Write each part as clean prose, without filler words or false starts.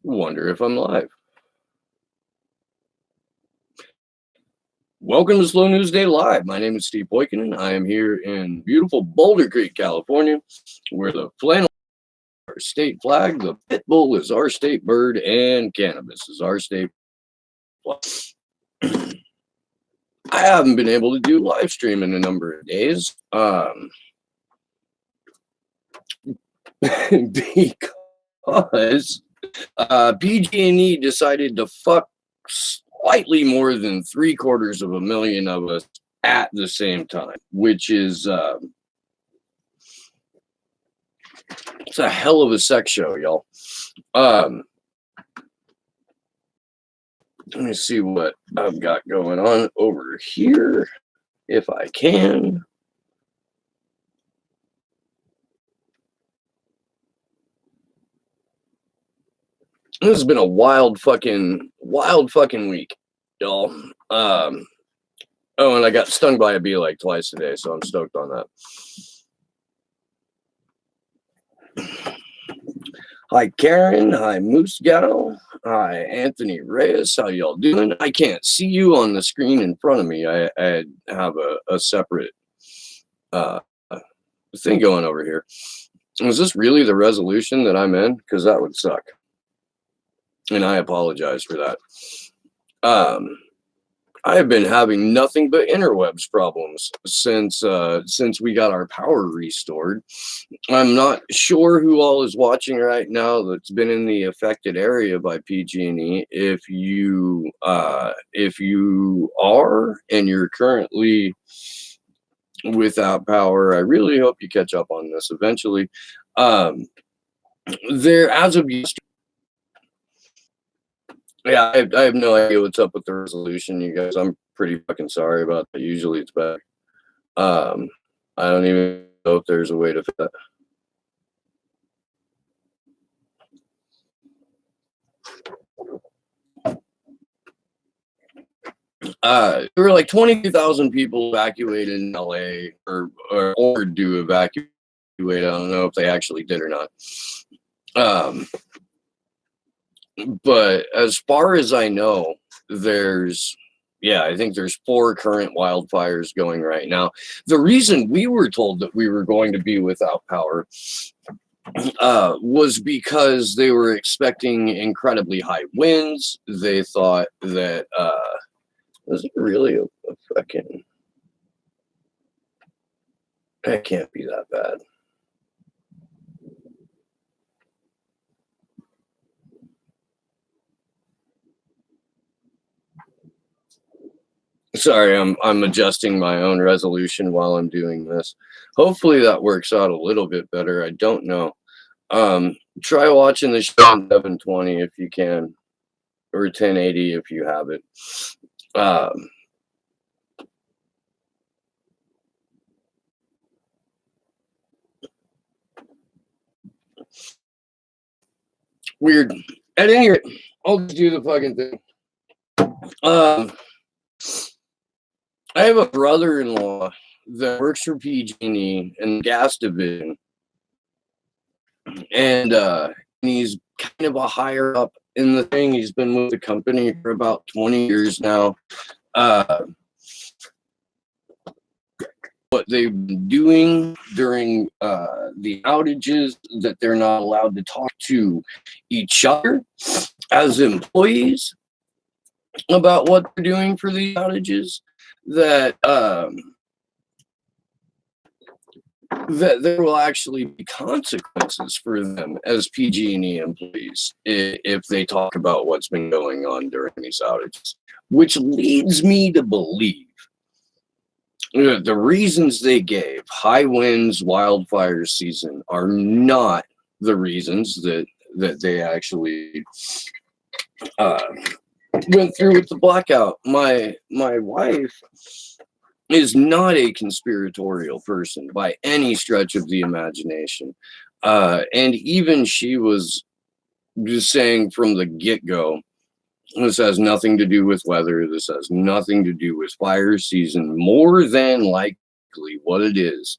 Wonder if I'm live. Welcome to Slow News Day Live. My name is Steve Boykinen. I am here in beautiful Boulder Creek, California, where the flannel is our state flag, the pit bull is our state bird, and cannabis is our state flag. I haven't been able to do live stream in a number of days because PG&E decided to fuck slightly more than 750,000 of us at the same time, which is it's a hell of a sex show, y'all. Let me see what I've got going on over here, if I can. This has been a wild fucking week, y'all. Oh, and I got stung by a bee like twice today, so I'm stoked on that. Hi, Karen. Hi, Moose Gal. Hi, Anthony Reyes. How y'all doing? I can't see you on the screen in front of me. I have a separate thing going over here. Is this really the resolution that I'm in? Because that would suck. And I apologize for that. I have been having nothing but interwebs problems since we got our power restored. I'm not sure who all is watching right now that's been in the affected area by PG&E. If you are and you're currently without power, I really hope you catch up on this eventually. There, as of yesterday. Yeah, I have no idea what's up with the resolution, you guys. I'm pretty fucking sorry about that. Usually it's better. I don't even know if there's a way to fix that. There were like 22,000 people evacuated in LA or ordered to evacuate. I don't know if they actually did or not. But as far as I know, I think there's 4 current wildfires going right now. The reason we were told that we were going to be without power was because they were expecting incredibly high winds. They thought that was it really a fucking, it can't be that bad. Sorry, I'm adjusting my own resolution while I'm doing this. Hopefully that works out a little bit better. I don't know. Try watching the show on 720 if you can, or 1080 if you have it. Weird. At any rate, I'll just do the fucking thing. I have a brother-in-law that works for PG&E in the gas division, and he's kind of a higher up in the thing. He's been with the company for about 20 years now. What they've been doing during the outages, that they're not allowed to talk to each other as employees about what they're doing for the outages, that there will actually be consequences for them as PG&E employees if they talk about what's been going on during these outages, which leads me to believe the reasons they gave, high winds, wildfire season, are not the reasons that they actually went through with the blackout. My wife is not a conspiratorial person by any stretch of the imagination. And even she was just saying from the get-go, this has nothing to do with weather. This has nothing to do with fire season. More than likely what it is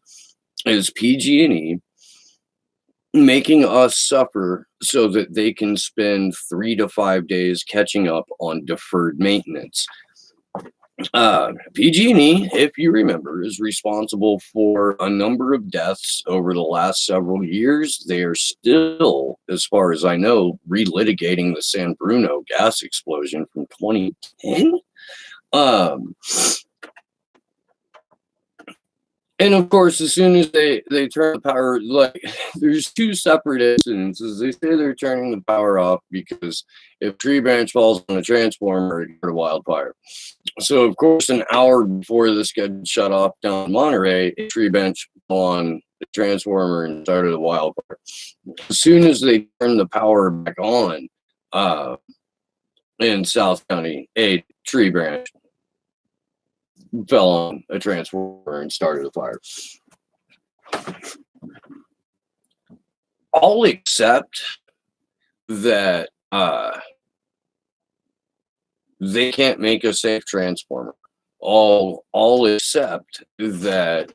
PG&E making us suffer so that they can spend 3 to 5 days catching up on deferred maintenance. PG&E, if you remember, is responsible for a number of deaths over the last several years. They are still, as far as I know, relitigating the San Bruno gas explosion from 2010. Um, and of course, as soon as they turn the power, like there's two separate instances. They say they're turning the power off because if a tree branch falls on a transformer, it got a wildfire. So of course, an hour before this got shut off down in Monterey, a tree bench fell on the transformer and started a wildfire. As soon as they turned the power back on in South County, a tree branch fell on a transformer and started a fire. I'll accept that they can't make a safe transformer. I'll accept that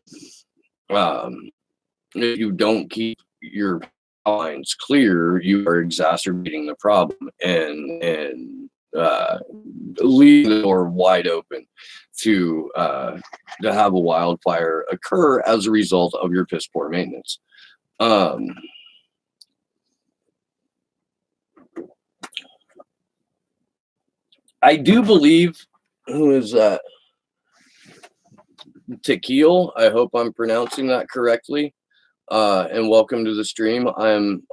if you don't keep your lines clear, you are exacerbating the problem and leaving the door wide open to have a wildfire occur as a result of your piss poor maintenance. I do believe, who is that? Tequil. I hope I'm pronouncing that correctly. And welcome to the stream. I'm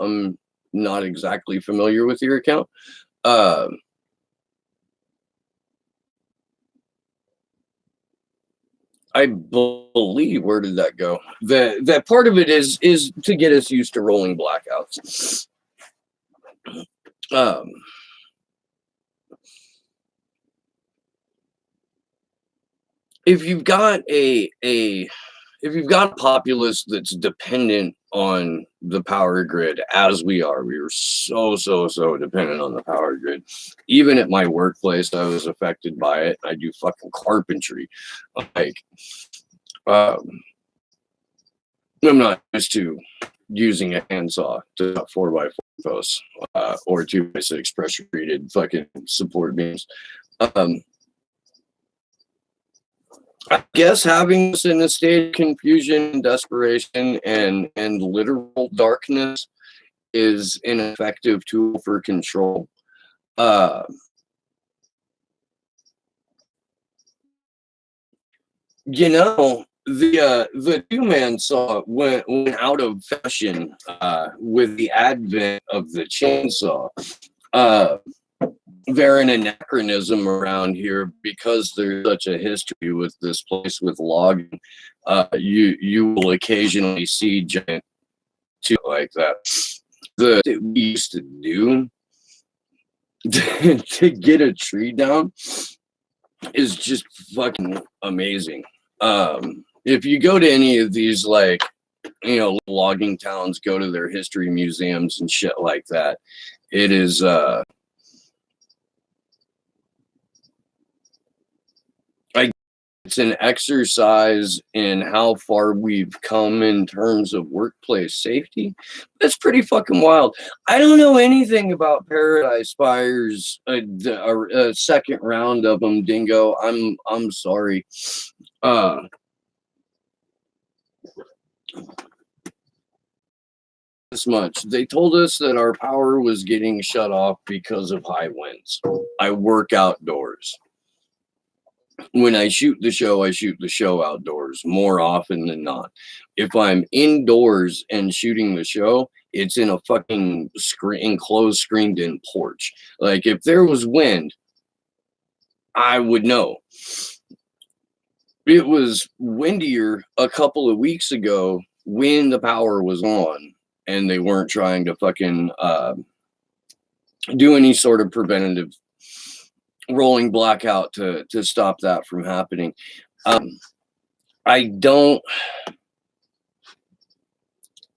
not exactly familiar with your account. I believe, where did that go? That part of it is to get us used to rolling blackouts. If you've got if you've got a populace that's dependent on the power grid, as we are so dependent on the power grid. Even at my workplace, I was affected by it. I do fucking carpentry. Like, I'm not used to using a handsaw to cut 4x4 posts or 2x6 pressure treated fucking support beams. I guess having us in a state of confusion, desperation, and literal darkness is an effective tool for control. You know, the two-man saw went out of fashion with the advent of the chainsaw. They're an anachronism around here because there's such a history with this place with logging. You will occasionally see giant two like that. That we used to do to get a tree down is just fucking amazing. If you go to any of these, like, you know, logging towns, go to their history museums and shit like that, it is it's an exercise in how far we've come in terms of workplace safety. That's pretty fucking wild. I don't know anything about Paradise Fires, a second round of them, Dingo. I'm sorry. This much. They told us that our power was getting shut off because of high winds. I work outdoors. When I shoot the show outdoors more often than not. If I'm indoors and shooting the show, it's in a fucking enclosed, screened-in porch. Like, if there was wind, I would know. It was windier a couple of weeks ago when the power was on, and they weren't trying to fucking do any sort of preventative rolling blackout to stop that from happening. I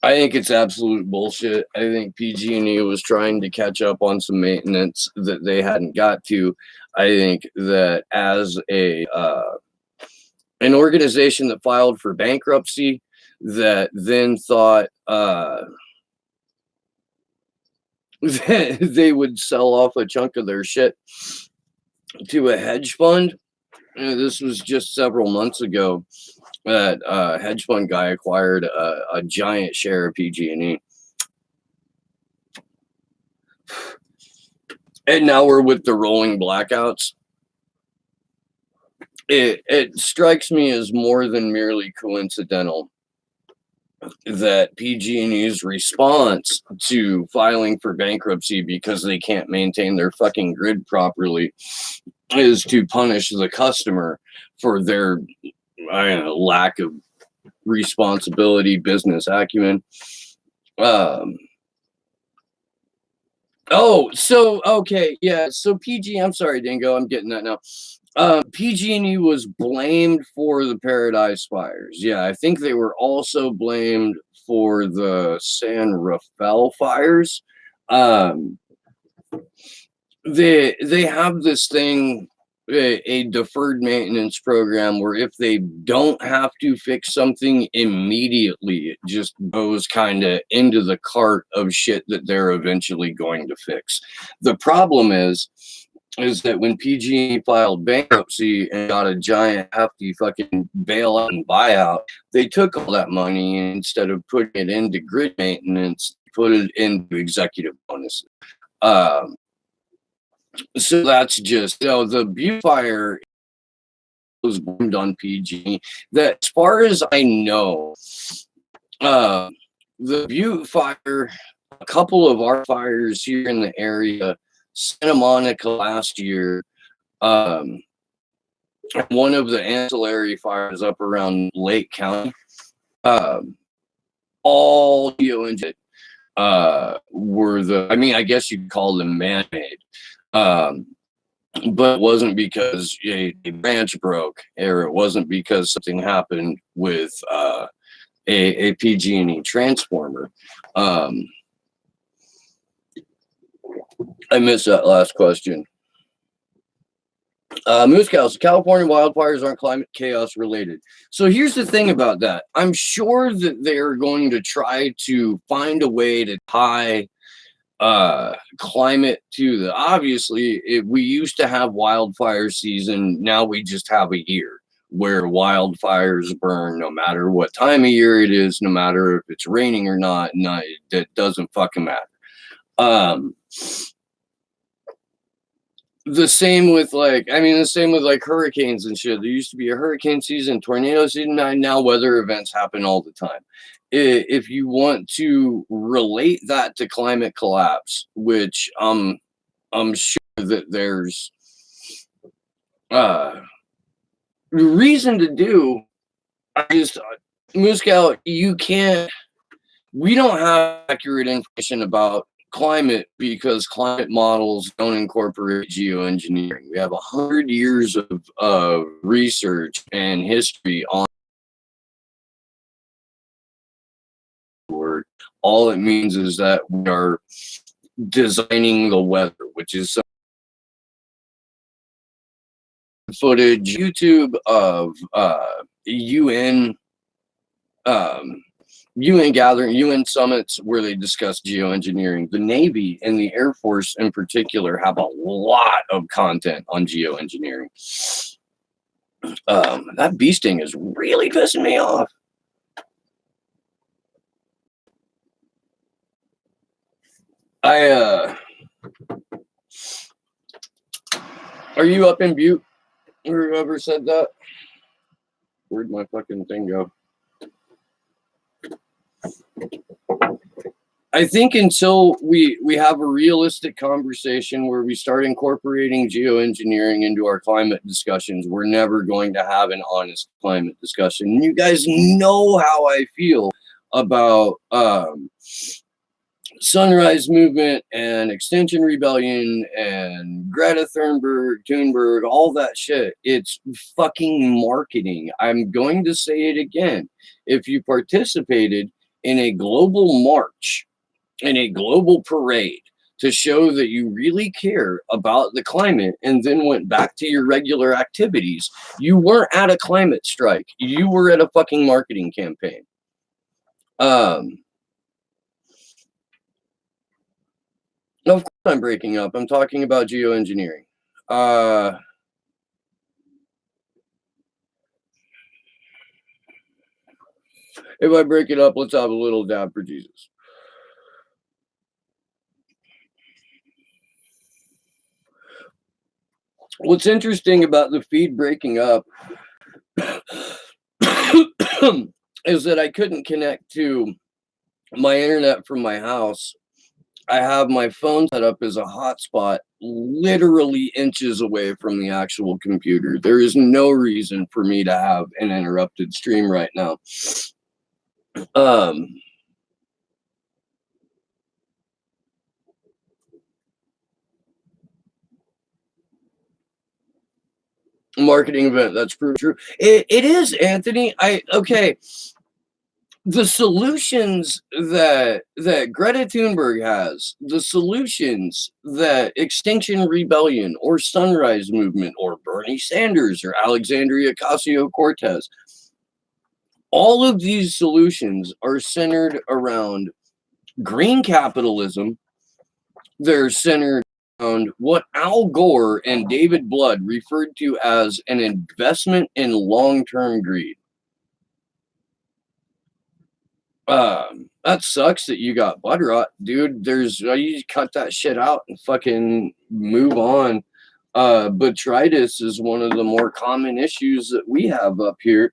think it's absolute bullshit. I think PG&E was trying to catch up on some maintenance that they hadn't got to. I think that as an organization that filed for bankruptcy, that then thought they would sell off a chunk of their shit to a hedge fund. This was just several months ago that a hedge fund guy acquired a giant share of PG&E. And now we're with the rolling blackouts. It strikes me as more than merely coincidental that PG&E's response to filing for bankruptcy because they can't maintain their fucking grid properly is to punish the customer for their, I don't know, lack of responsibility, business acumen. Okay, yeah. So PG, I'm sorry, Dingo, I'm getting that now. PG&E was blamed for the Paradise fires. Yeah, I think they were also blamed for the San Rafael fires. They have this thing, a deferred maintenance program, where if they don't have to fix something immediately, it just goes kind of into the cart of shit that they're eventually going to fix. The problem is that when PG&E filed bankruptcy and got a giant hefty fucking bailout and buyout, they took all that money and instead of putting it into grid maintenance, put it into executive bonuses. So that's just, the Butte fire was blamed on PG. That, as far as I know, the Butte fire, a couple of our fires here in the area, Santa Monica last year, one of the ancillary fires up around Lake County, all geoengineered were I guess you'd call them man-made. But it wasn't because a branch broke, or it wasn't because something happened with a PG&E transformer. I missed that last question. Moose Cows, California wildfires aren't climate chaos related. So here's the thing about that. I'm sure that they're going to try to find a way to tie climate to the, obviously we used to have wildfire season. Now we just have a year where wildfires burn no matter what time of year it is, no matter if it's raining or not. That doesn't fucking matter. The same with hurricanes and shit. There used to be a hurricane season, tornado season. Now weather events happen all the time. If you want to relate that to climate collapse, which I'm sure that there's reason to do, Moose Cow, we don't have accurate information about climate because climate models don't incorporate geoengineering. We have 100 years of research and history on word. All it means is that we are designing the weather, which is some footage YouTube of UN gathering, UN summits where they discuss geoengineering. The Navy and the Air Force in particular have a lot of content on geoengineering. That bee sting is really pissing me off. Are you up in Butte? Whoever said that? Where'd my fucking thing go? I think until we have a realistic conversation where we start incorporating geoengineering into our climate discussions, we're never going to have an honest climate discussion. And you guys know how I feel about Sunrise Movement and Extinction Rebellion and Greta Thunberg, all that shit. It's fucking marketing. I'm going to say it again. If you participated in a global march, in a global parade, to show that you really care about the climate and then went back to your regular activities, you weren't at a climate strike. You were at a fucking marketing campaign. I'm breaking up. I'm talking about geoengineering. Uh, if I break it up, let's have a little dab for Jesus. What's interesting about the feed breaking up is that I couldn't connect to my internet from my house. I have my phone set up as a hotspot literally inches away from the actual computer. There is no reason for me to have an interrupted stream right now. Um, Marketing event, that's true. It is, Anthony. Okay. The solutions that Greta Thunberg has, the solutions that Extinction Rebellion or Sunrise Movement or Bernie Sanders or Alexandria Ocasio-Cortez, all of these solutions are centered around green capitalism. They're centered around what Al Gore and David Blood referred to as an investment in long-term greed. That sucks that you got bud rot, dude. You just cut that shit out and fucking move on. Botrytis is one of the more common issues that we have up here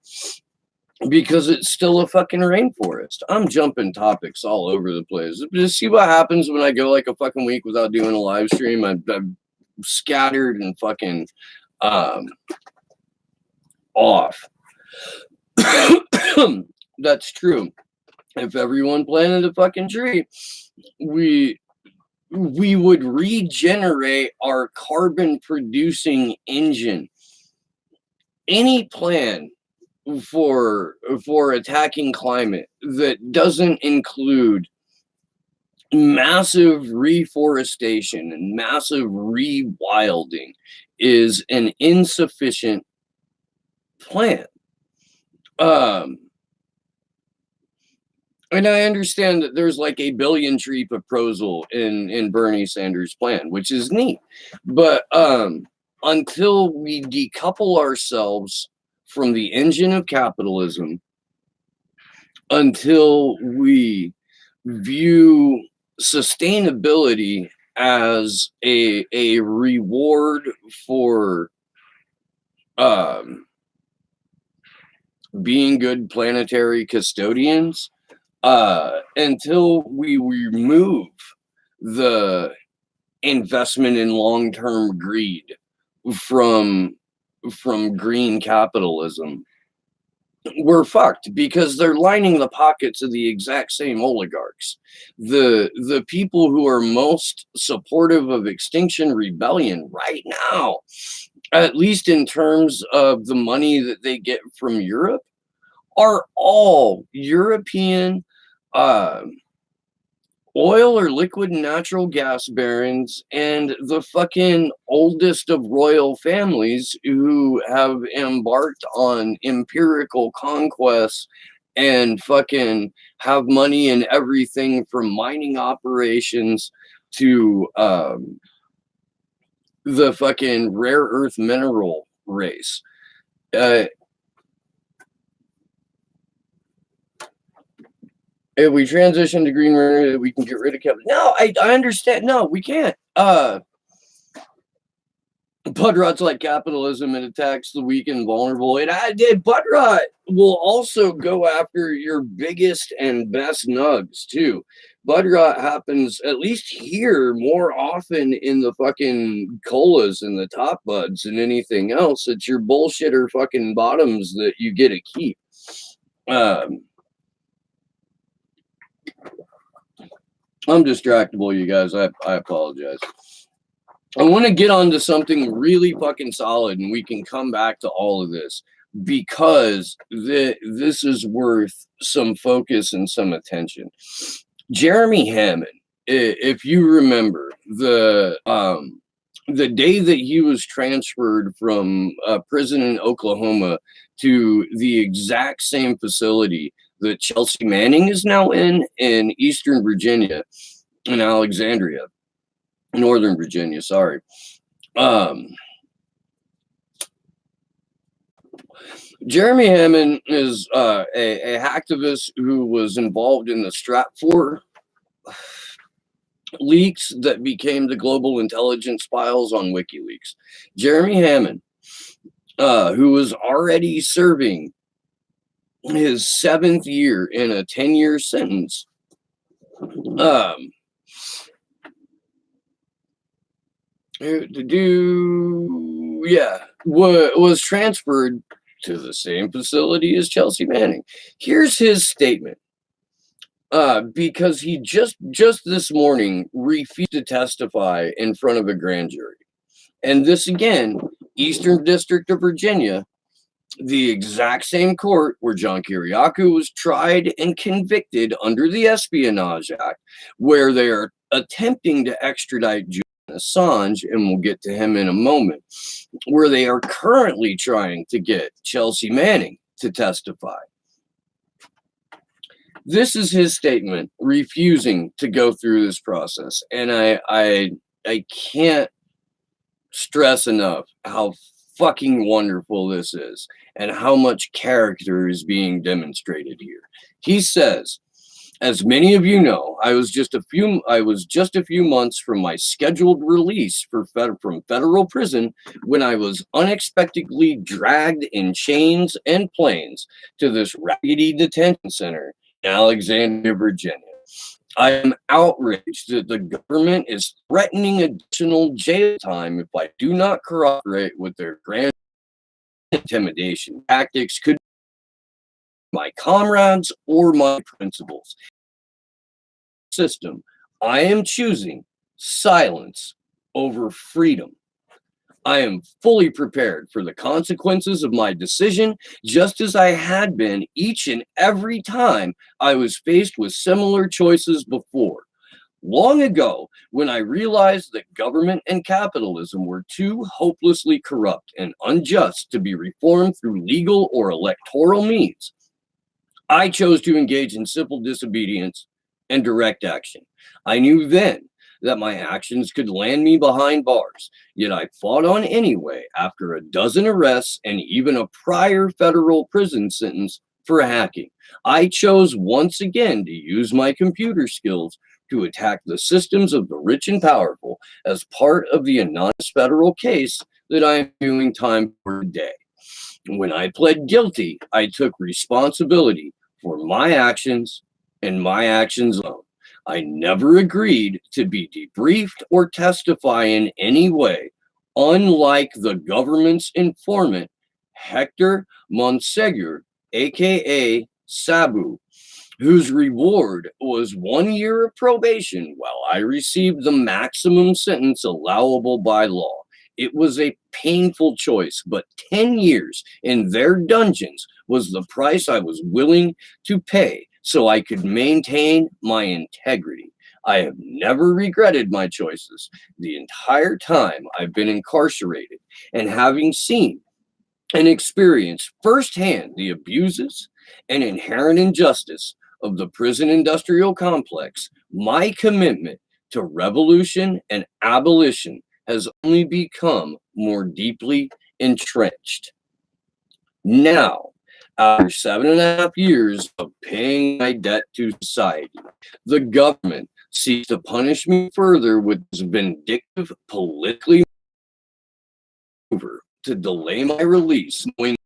because it's still a fucking rainforest. I'm jumping topics all over the place. Just see what happens when I go like a fucking week without doing a live stream. I'm scattered and fucking off. That's true. If everyone planted a fucking tree, we would regenerate our carbon producing engine. Any plan for attacking climate that doesn't include massive reforestation and massive rewilding is an insufficient plan. And I understand that there's like a 1 billion tree proposal in Bernie Sanders' plan, which is neat. But until we decouple ourselves from the engine of capitalism, until we view sustainability as a reward for being good planetary custodians, until we remove the investment in long-term greed from green capitalism, we're fucked, because they're lining the pockets of the exact same oligarchs. The people who are most supportive of Extinction Rebellion right now, at least in terms of the money that they get from Europe, are all European oil or liquid natural gas barons and the fucking oldest of royal families who have embarked on empirical conquests and fucking have money in everything from mining operations to the fucking rare earth mineral race. If we transition to green energy, we can get rid of capital. No, I understand. No, we can't. Bud rot's like capitalism. It attacks the weak and vulnerable. Bud rot will also go after your biggest and best nugs too. Bud rot happens, at least here, more often in the fucking colas and the top buds than anything else. It's your bullshitter fucking bottoms that you get to keep. I'm distractible, you guys. I apologize. I want to get onto something really fucking solid, and we can come back to all of this because this is worth some focus and some attention. Jeremy Hammond, if you remember, the day that he was transferred from prison in Oklahoma to the exact same facility that Chelsea Manning is now in Eastern Virginia, in Alexandria. Northern Virginia, sorry. Jeremy Hammond is a hacktivist who was involved in the Stratfor leaks that became the global intelligence files on WikiLeaks. Jeremy Hammond, who was already serving his 7th year in a 10-year sentence, was transferred to the same facility as Chelsea Manning. Here's his statement. Because he just this morning refused to testify in front of a grand jury. And this again, Eastern District of Virginia, the exact same court where John Kiriakou was tried and convicted under the Espionage Act, where they are attempting to extradite Julian Assange, and we'll get to him in a moment, where they are currently trying to get Chelsea Manning to testify. This is his statement refusing to go through this process. And I can't stress enough how fucking wonderful this is and how much character is being demonstrated here. He says, as many of you know, I was just a few months from my scheduled release from federal prison when I was unexpectedly dragged in chains and planes to this raggedy detention center in Alexandria, Virginia. I am outraged that the government is threatening additional jail time if I do not cooperate with their grand intimidation tactics, could be my comrades or my principals. System, I am choosing silence over freedom. I am fully prepared for the consequences of my decision, just as I had been each and every time I was faced with similar choices before. Long ago, when I realized that government and capitalism were too hopelessly corrupt and unjust to be reformed through legal or electoral means, I chose to engage in civil disobedience and direct action. I knew then that my actions could land me behind bars, yet I fought on anyway after a dozen arrests and even a prior federal prison sentence for hacking. I chose once again to use my computer skills to attack the systems of the rich and powerful as part of the anonymous federal case that I am doing time for today. When I pled guilty, I took responsibility for my actions and my actions alone. I never agreed to be debriefed or testify in any way, unlike the government's informant, Hector Monsegur, aka Sabu, whose reward was 1 year of probation while I received the maximum sentence allowable by law. It was a painful choice, but 10 years in their dungeons was the price I was willing to pay so I could maintain my integrity. I have never regretted my choices the entire time I've been incarcerated, and having seen and experienced firsthand the abuses and inherent injustice of the prison industrial complex, my commitment to revolution and abolition has only become more deeply entrenched. Now, after 7.5 years of paying my debt to society, the government seeks to punish me further with this vindictive, politically maneuver to delay my release, knowing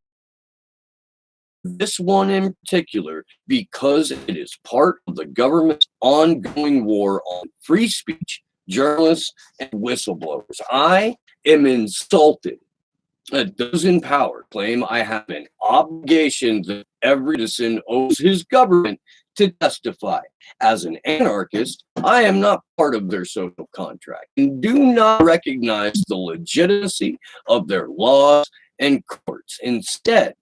this one in particular because it is part of the government's ongoing war on free speech, journalists, and whistleblowers. I am insulted that those in power claim I have an obligation that every citizen owes his government to testify. As an anarchist, I am not part of their social contract and do not recognize the legitimacy of their laws and courts. Instead,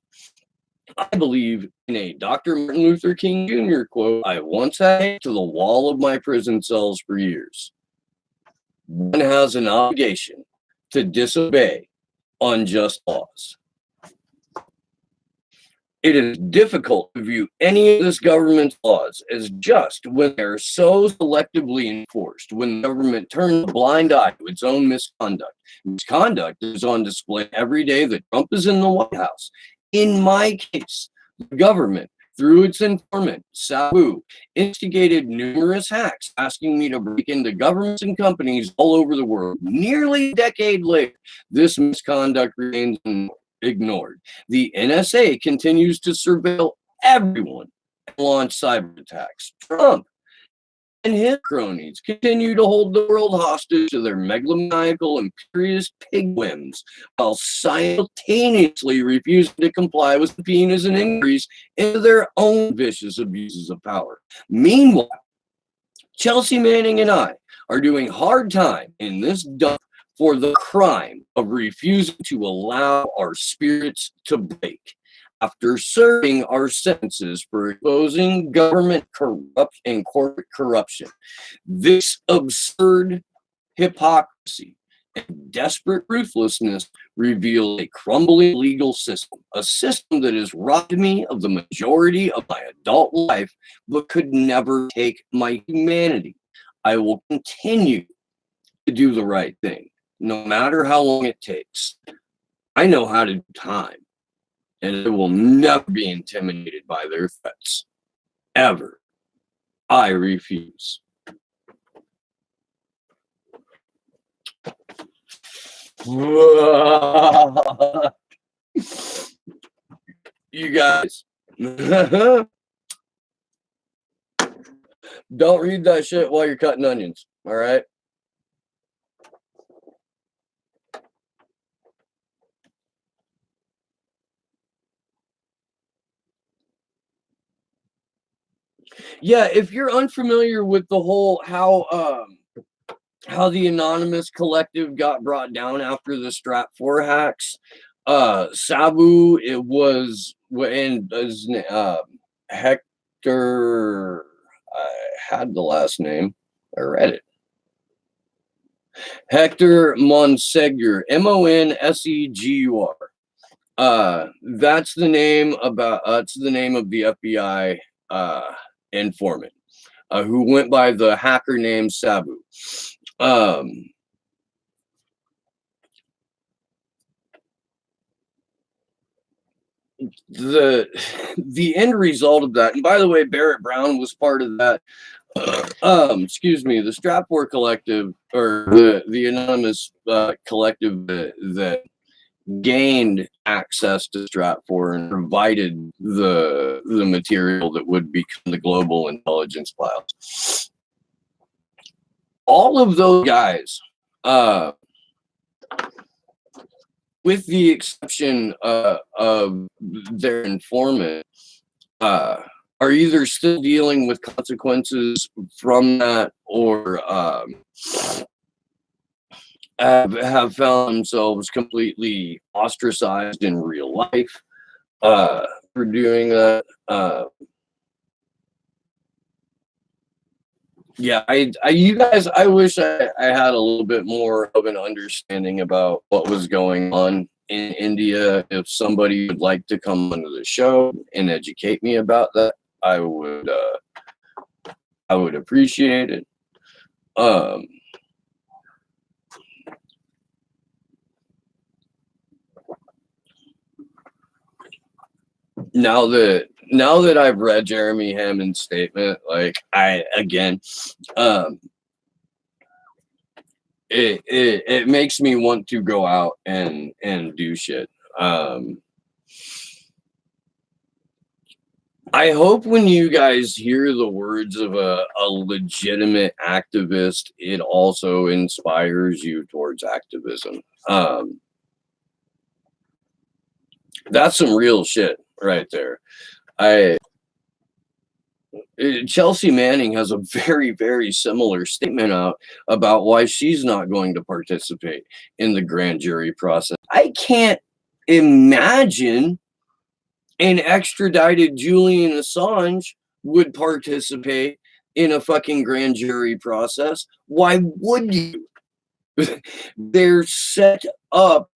I believe in a Dr. Martin Luther King Jr. quote I once had to the wall of my prison cells for years. One has an obligation to disobey unjust laws. It is difficult to view any of this government's laws as just when they're so selectively enforced, when the government turns a blind eye to its own misconduct. Misconduct is on display every day that Trump is in the White House. In my case, the government, through its informant, Sabu, instigated numerous hacks asking me to break into governments and companies all over the world. Nearly a decade later, this misconduct remains ignored. The NSA continues to surveil everyone and launch cyber attacks. Trump and his cronies continue to hold the world hostage to their megalomaniacal imperious pig whims while simultaneously refusing to comply with subpoenas and inquiries into their own vicious abuses of power. Meanwhile, Chelsea Manning and I are doing hard time in this dump for the crime of refusing to allow our spirits to break after serving our sentences for exposing government corrupt and corporate corruption. This absurd hypocrisy and desperate ruthlessness reveal a crumbling legal system, a system that has robbed me of the majority of my adult life, but could never take my humanity. I will continue to do the right thing, no matter how long it takes. I know how to do time, and I will never be intimidated by their threats. Ever. I refuse. You guys, don't read that shit while you're cutting onions, all right? Yeah, if you're unfamiliar with the whole how the anonymous collective got brought down after the Strat 4 hacks, Sabu, it was and Hector, I had the last name, I read it. Hector Monsegur, Monsegur. That's the name it's the name of the FBI informant, who went by the hacker name Sabu. The end result of that, and by the way, Barrett Brown was part of that. Excuse me, the Stratfor Collective, or the anonymous collective that gained access to Stratfor and provided the material that would become the global intelligence files. All of those guys, with the exception of their informant, are either still dealing with consequences from that, or have found themselves completely ostracized in real life for doing that. Yeah, you guys, I wish I had a little bit more of an understanding about what was going on in India. If somebody would like to come onto the show and educate me about that, I would appreciate it. Now that I've read Jeremy Hammond's statement, like it makes me want to go out and do shit. I hope when you guys hear the words of a legitimate activist, it also inspires you towards activism. That's some real shit right there. Chelsea Manning has a very, very similar statement out about why she's not going to participate in the grand jury process. I can't imagine an extradited Julian Assange would participate in a fucking grand jury process. Why would you? They're set up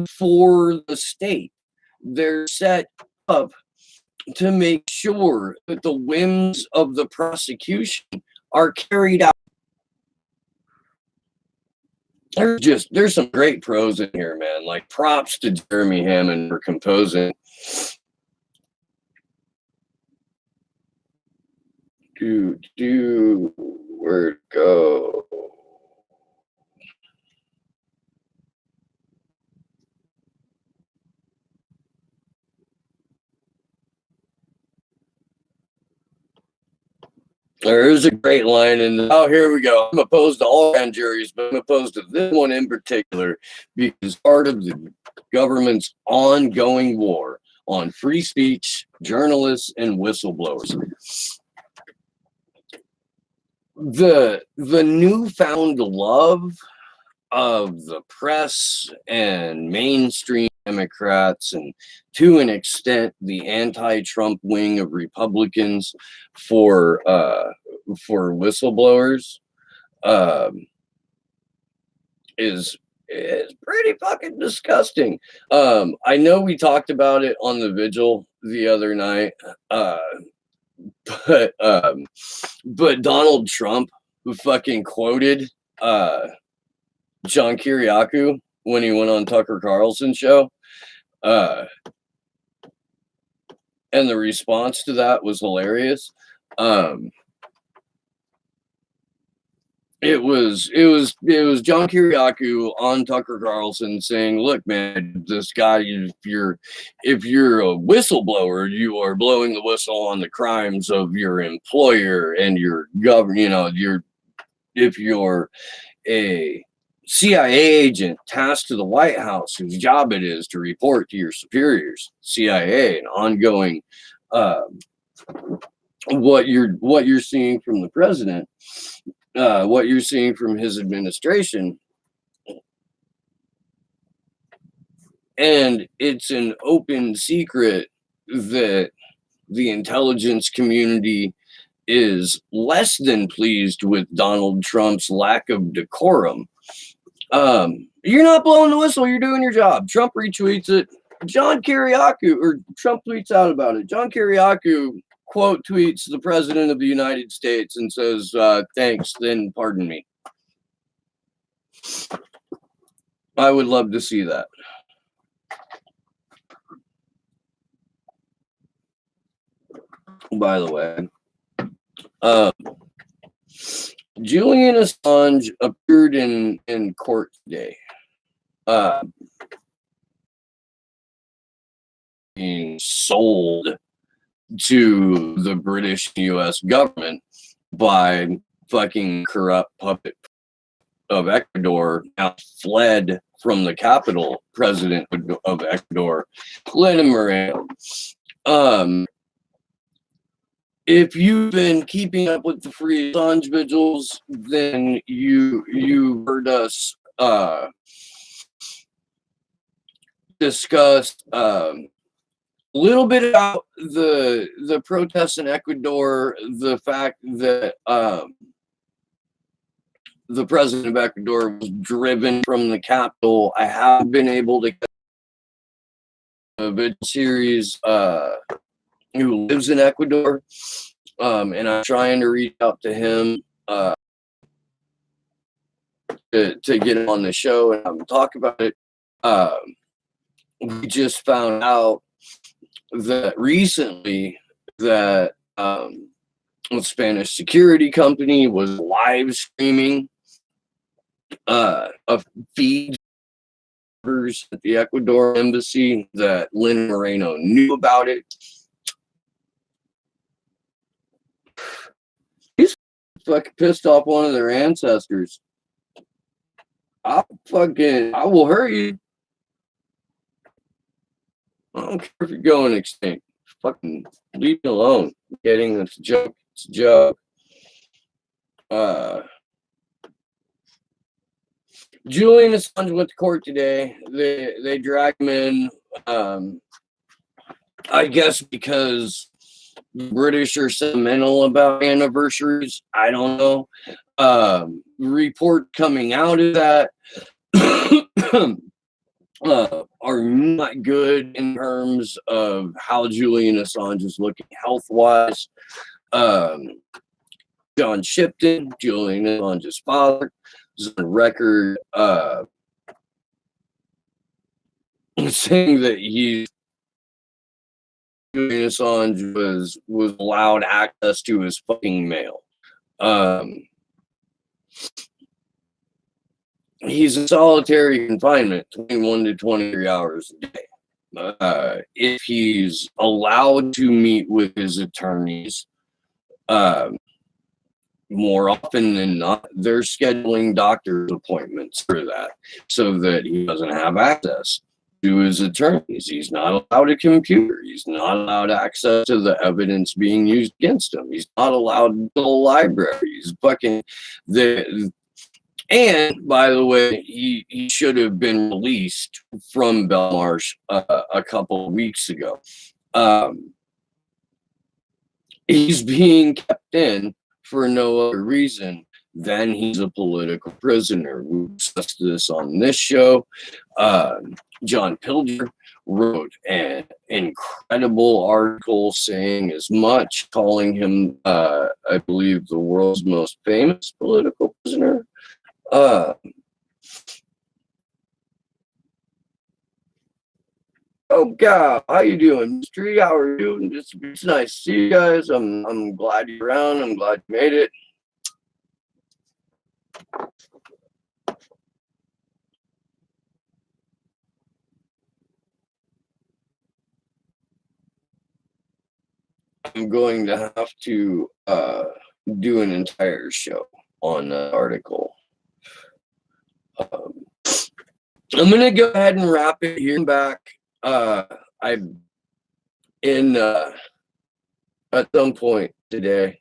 for the state. They're set up to make sure that the whims of the prosecution are carried out. There's some great prose in here, man. Like, props to Jeremy Hammond for composing. Where'd it go? There is a great line in here we go. I'm opposed to all grand juries, but I'm opposed to this one in particular because part of the government's ongoing war on free speech, journalists, and whistleblowers. The newfound love of the press and mainstream Democrats, and to an extent the anti-Trump wing of Republicans for whistleblowers is pretty fucking disgusting. I know we talked about it on the vigil the other night, but Donald Trump fucking quoted John Kiriakou when he went on Tucker Carlson's show. And the response to that was hilarious. It was John Kiriakou on Tucker Carlson saying, "Look, man, this guy, if you're a whistleblower, you are blowing the whistle on the crimes of your employer and your government. You know, if you're a CIA agent tasked to the White House, whose job it is to report to your superiors, CIA, and ongoing what you're seeing from the president, what you're seeing from his administration, and it's an open secret that the intelligence community is less than pleased with Donald Trump's lack of decorum. You're not blowing the whistle, you're doing your job." Trump retweets it. John Kiriakou, or Trump tweets out about it. John Kiriakou quote tweets the president of the United States and says, "Thanks, then pardon me." I would love to see that. By the way, Julian Assange appeared in court today, being sold to the British US government by fucking corrupt puppet of Ecuador, now fled from the capital, president of Ecuador, Lenin Moreno. If you've been keeping up with the Free Assange vigils, then you heard us discuss a little bit about the protests in Ecuador, the fact that the president of Ecuador was driven from the capital. I have been able to get a vigil series who lives in Ecuador, and I'm trying to reach out to him to get him on the show and talk about it. We just found out that recently that a Spanish security company was live streaming a feed at the Ecuador embassy, that Lynn Moreno knew about it. He's fucking pissed off one of their ancestors. I will hurt you. I don't care if you're going extinct. Fucking leave me alone. Kidding, it's a joke. It's a joke. Julian Assange went to court today. They dragged him in. I guess because the British are sentimental about anniversaries. I don't know. Report coming out of that are not good in terms of how Julian Assange is looking health-wise. John Shipton, Julian Assange's father, is on record saying that Julian Assange was allowed access to his fucking mail. He's in solitary confinement 21 to 23 hours a day. If he's allowed to meet with his attorneys, more often than not, they're scheduling doctor's appointments for that so that he doesn't have access to his attorneys. He's not allowed a computer. He's not allowed access to the evidence being used against him. He's not allowed to the library. He's fucking the. And by the way, he should have been released from Belmarsh a couple of weeks ago. He's being kept in for no other reason than he's a political prisoner. We discussed this on this show. John Pilger wrote an incredible article saying as much, calling him, I believe, the world's most famous political prisoner. Oh God, how you doing, Mystery? How are you? It's nice to see you guys. I'm glad you're around. I'm glad you made it. I'm going to have to do an entire show on that article. I'm gonna go ahead and wrap it here. I'm back. I'm in at some point today.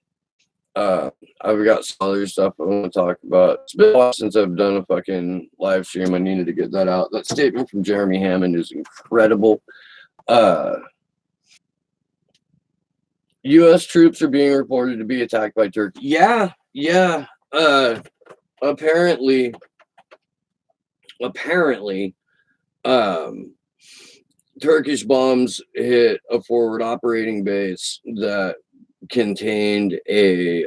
I've got some other stuff I want to talk about. It's been a while since I've done a fucking live stream. I needed to get that out. That statement from Jeremy Hammond is incredible. U.S. troops are being reported to be attacked by Turkey. Yeah. Apparently, Turkish bombs hit a forward operating base that contained a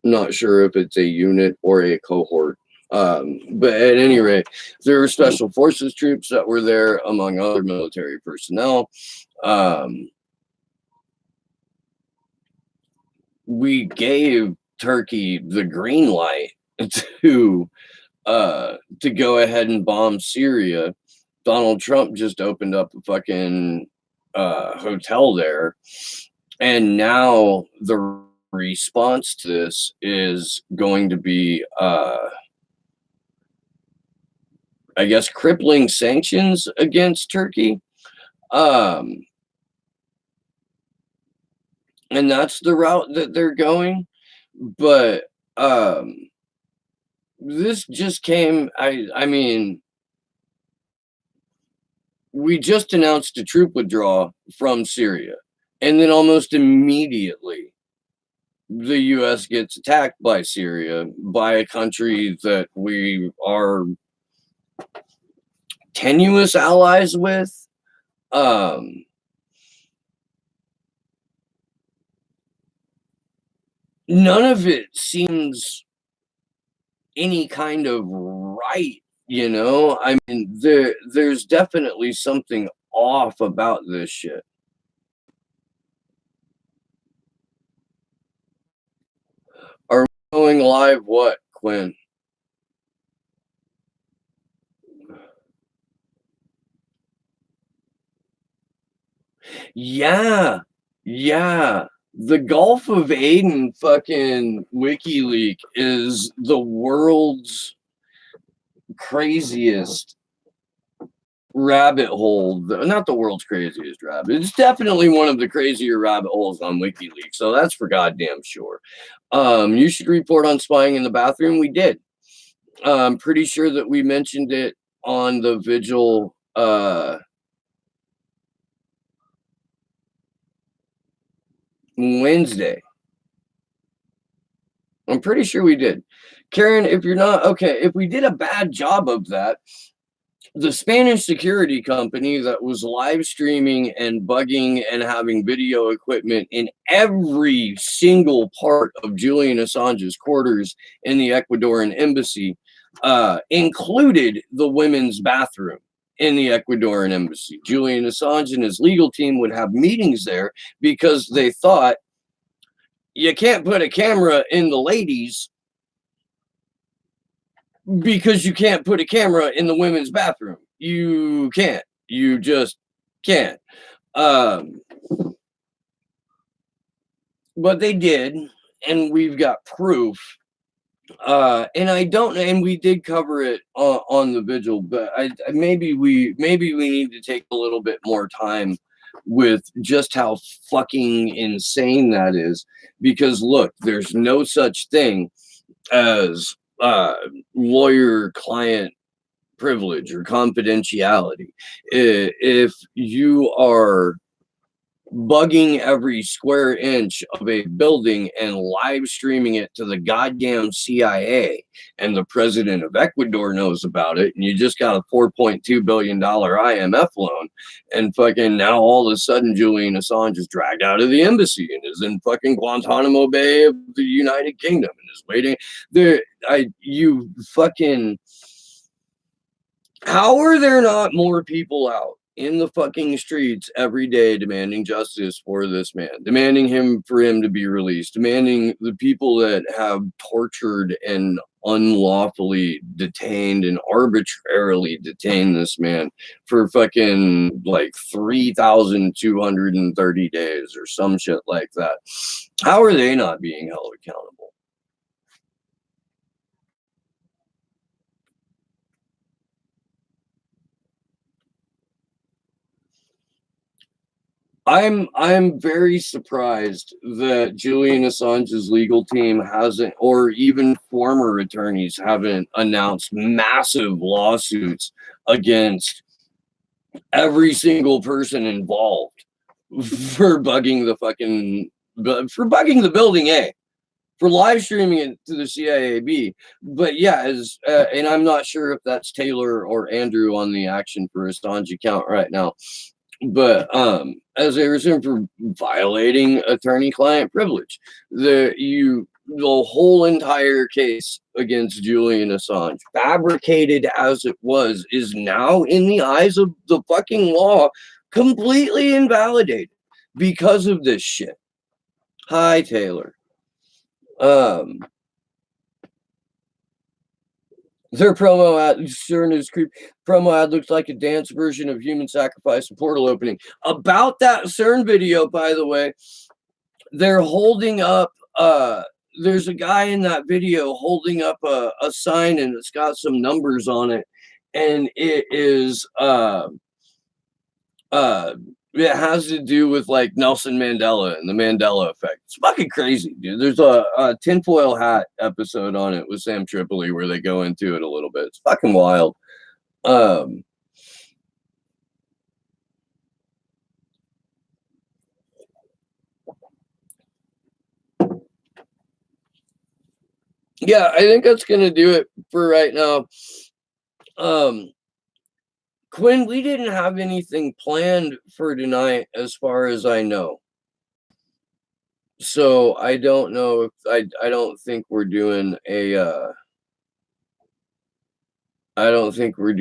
not sure if it's a unit or a cohort, but at any rate, there were special forces troops that were there, among other military personnel. We gave Turkey the green light to go ahead and bomb Syria. Donald Trump just opened up a fucking hotel there, and now the response to this is going to be I guess crippling sanctions against Turkey. And that's the route that they're going. But this just came, I mean, we just announced a troop withdrawal from Syria, and then almost immediately the US gets attacked by Syria, by a country that we are tenuous allies with. None of it seems any kind of right, you know? I mean, there's definitely something off about this shit. Are we going live? What, Quinn? Yeah. The Gulf of Aden fucking WikiLeaks is the world's craziest rabbit hole. Not the world's craziest rabbit. It's definitely one of the crazier rabbit holes on WikiLeaks. So that's for goddamn sure. You should report on spying in the bathroom. We did. I'm pretty sure that we mentioned it on the Vigil Wednesday. I'm pretty sure we did. Karen, if you're not okay, if we did a bad job of that, the Spanish security company that was live streaming and bugging and having video equipment in every single part of Julian Assange's quarters in the Ecuadorian embassy included the women's bathroom in the Ecuadorian embassy. Julian Assange and his legal team would have meetings there because they thought you can't put a camera in the ladies because you can't put a camera in the women's bathroom. You can't. You just can't. Um, but they did, and we've got proof. And I don't, and we did cover it on the vigil, but maybe we need to take a little bit more time with just how fucking insane that is. Because look, there's no such thing as lawyer client privilege or confidentiality. If you are bugging every square inch of a building and live streaming it to the goddamn CIA, and the president of Ecuador knows about it, and you just got a $4.2 billion IMF loan, and fucking now all of a sudden Julian Assange is dragged out of the embassy and is in fucking Guantanamo Bay of the United Kingdom and is waiting there. How are there not more people out in the fucking streets every day demanding justice for this man, demanding for him to be released, demanding the people that have tortured and unlawfully detained and arbitrarily detained this man for fucking like 3,230 days or some shit like that? How are they not being held accountable? I'm very surprised that Julian Assange's legal team hasn't, or even former attorneys haven't announced massive lawsuits against every single person involved for bugging the building A, for live streaming it to the CIAB. But yeah, and I'm not sure if that's Taylor or Andrew on the Action for Assange account right now. But as a reason for violating attorney-client privilege, the whole entire case against Julian Assange, fabricated as it was, is now in the eyes of the fucking law completely invalidated because of this shit. Hi, Taylor. Their promo ad, promo ad looks like a dance version of Human Sacrifice and Portal Opening. About that CERN video, by the way, they're holding up, there's a guy in that video holding up a sign, and it's got some numbers on it, and it is, it has to do with like Nelson Mandela and the Mandela effect. It's fucking crazy, dude. There's a tinfoil hat episode on it with Sam Tripoli where they go into it a little bit. It's fucking wild. Yeah, I think that's gonna do it for right now. Quinn, we didn't have anything planned for tonight as far as I know. So I don't know if I don't think we're doing a I don't think we're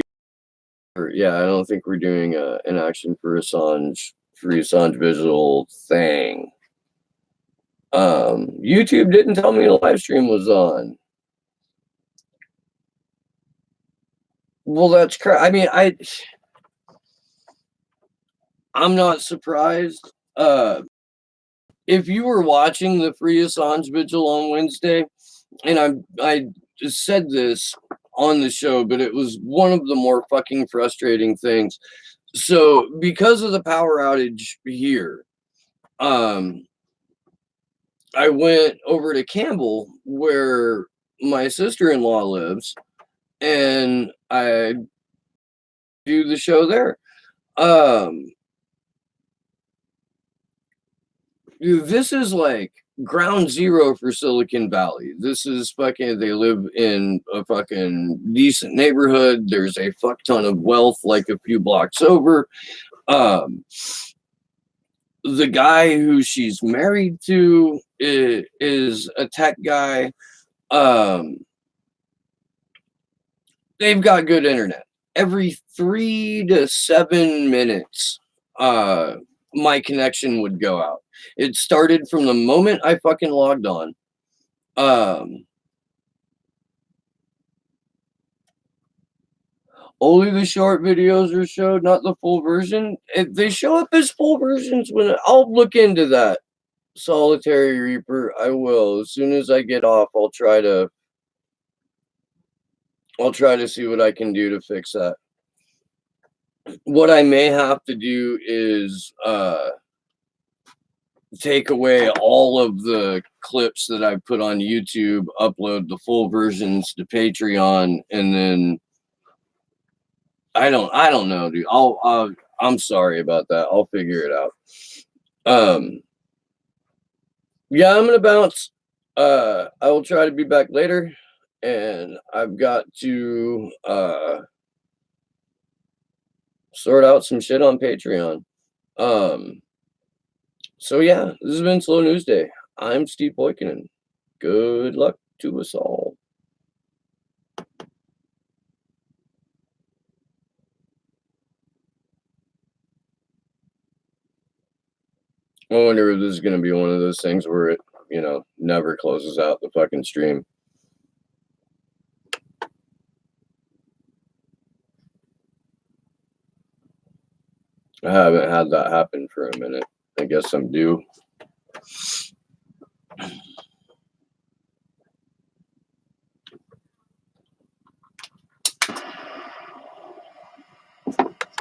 doing an Action for Assange Free Assange visual thing. YouTube didn't tell me the live stream was on. Well, that's correct. I mean, I'm not surprised. If you were watching the Free Assange vigil on Wednesday, and I just said this on the show, but it was one of the more fucking frustrating things. So because of the power outage here, I went over to Campbell where my sister-in-law lives, and I do the show there. This is like ground zero for Silicon Valley. This is fucking, they live in a fucking decent neighborhood. There's a fuck ton of wealth like a few blocks over. The guy who she's married to is a tech guy. They've got good internet. Every 3 to 7 minutes, my connection would go out. It started from the moment I fucking logged on. Only the short videos are showed, not the full version. If they show up as full versions, when I'll look into that. Solitary Reaper, I will. As soon as I get off, I'll try to see what I can do to fix that. What I may have to do is take away all of the clips that I've put on YouTube, upload the full versions to Patreon, and then I don't know, dude. I'm sorry about that. I'll figure it out. Yeah, I'm gonna bounce. I will try to be back later, and I've got to sort out some shit on Patreon. So yeah, this has been Slow News Day. I'm Steve Poikinen. Good luck to us all. I wonder if this is going to be one of those things where it, never closes out the fucking stream. I haven't had that happen for a minute. I guess I'm due.